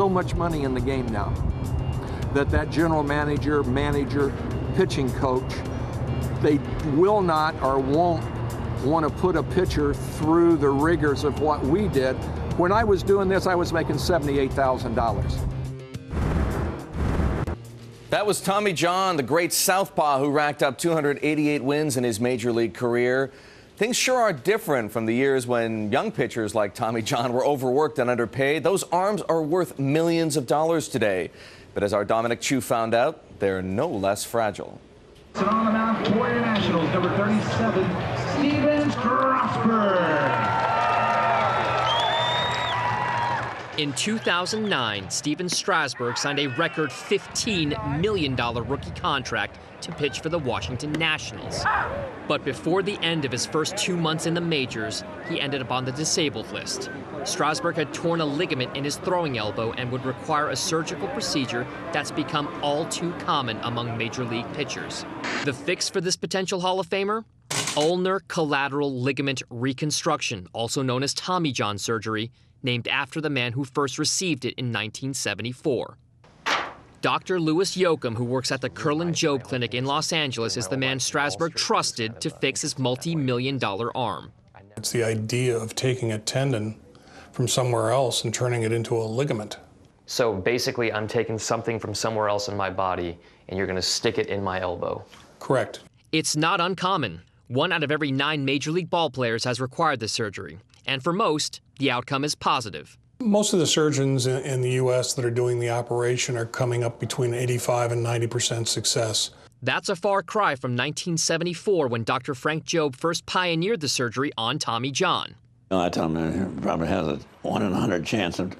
so much money in the game now that general manager, pitching coach, they will not or won't want to put a pitcher through the rigors of what we did. When I was doing this, I was making $78,000. That was Tommy John, the great southpaw who racked up 288 wins in his major league career. Things sure are different from the years when young pitchers like Tommy John were overworked and underpaid. Those arms are worth millions of dollars today. But as our Dominic Chu found out, they're no less fragile. So on the mound for your Nationals, number 37, Steven Strasburg. In 2009, Steven Strasburg signed a record $15 million rookie contract to pitch for the Washington Nationals. But before the end of his first 2 months in the majors, he ended up on the disabled list. Strasburg had torn a ligament in his throwing elbow and would require a surgical procedure that's become all too common among major league pitchers. The fix for this potential Hall of Famer? Ulnar collateral ligament reconstruction, also known as Tommy John surgery, named after the man who first received it in 1974. Dr. Louis Yoakum, who works at the Jobe Clinic in Los Angeles, is the man Strasburg trusted to fix his multi-million-dollar arm. It's the idea of taking a tendon from somewhere else and turning it into a ligament. So basically, I'm taking something from somewhere else in my body, and you're going to stick it in my elbow. Correct. It's not uncommon. 1 out of every 9 Major League ball players has required this surgery. And for most, the outcome is positive. Most of the surgeons in the U.S. that are doing the operation are coming up between 85 and 90% success. That's a far cry from 1974 when Dr. Frank Jobe first pioneered the surgery on Tommy John. I tell him he probably has a 1 in 100 chance of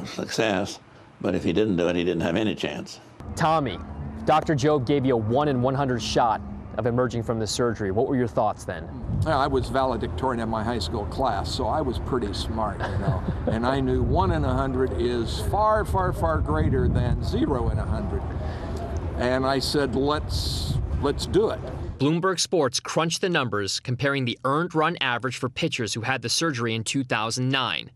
success, but if he didn't do it, he didn't have any chance. Tommy, Dr. Jobe gave you a 1 in 100 shot of emerging from the surgery. What were your thoughts then? Well, I was valedictorian in my high school class, so I was pretty smart, you know. And I knew 1 in 100 is far, far, far greater than 0 in 100. And I said, let's do it. Bloomberg Sports crunched the numbers, comparing the earned run average for pitchers who had the surgery in 2009.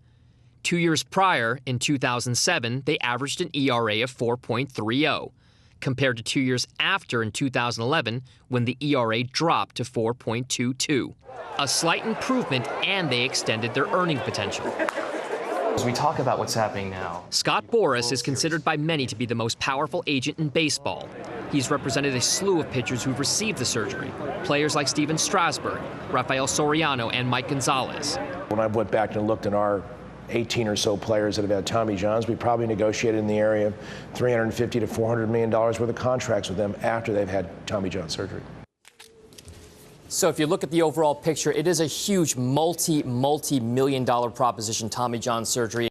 2 years prior, in 2007, they averaged an ERA of 4.30. Compared to 2 years after in 2011, when the ERA dropped to 4.22. A slight improvement, and they extended their earning potential. As we talk about what's happening now, Scott Boras is considered by many to be the most powerful agent in baseball. He's represented a slew of pitchers who've received the surgery. Players like Steven Strasburg, Rafael Soriano, and Mike Gonzalez. When I went back and looked at our 18 or so players that have had Tommy Johns, we probably negotiated in the area of $350 to $400 million worth of contracts with them after they've had Tommy John surgery. so if you look at the overall picture, it is a huge multi-million-dollar proposition, Tommy John surgery.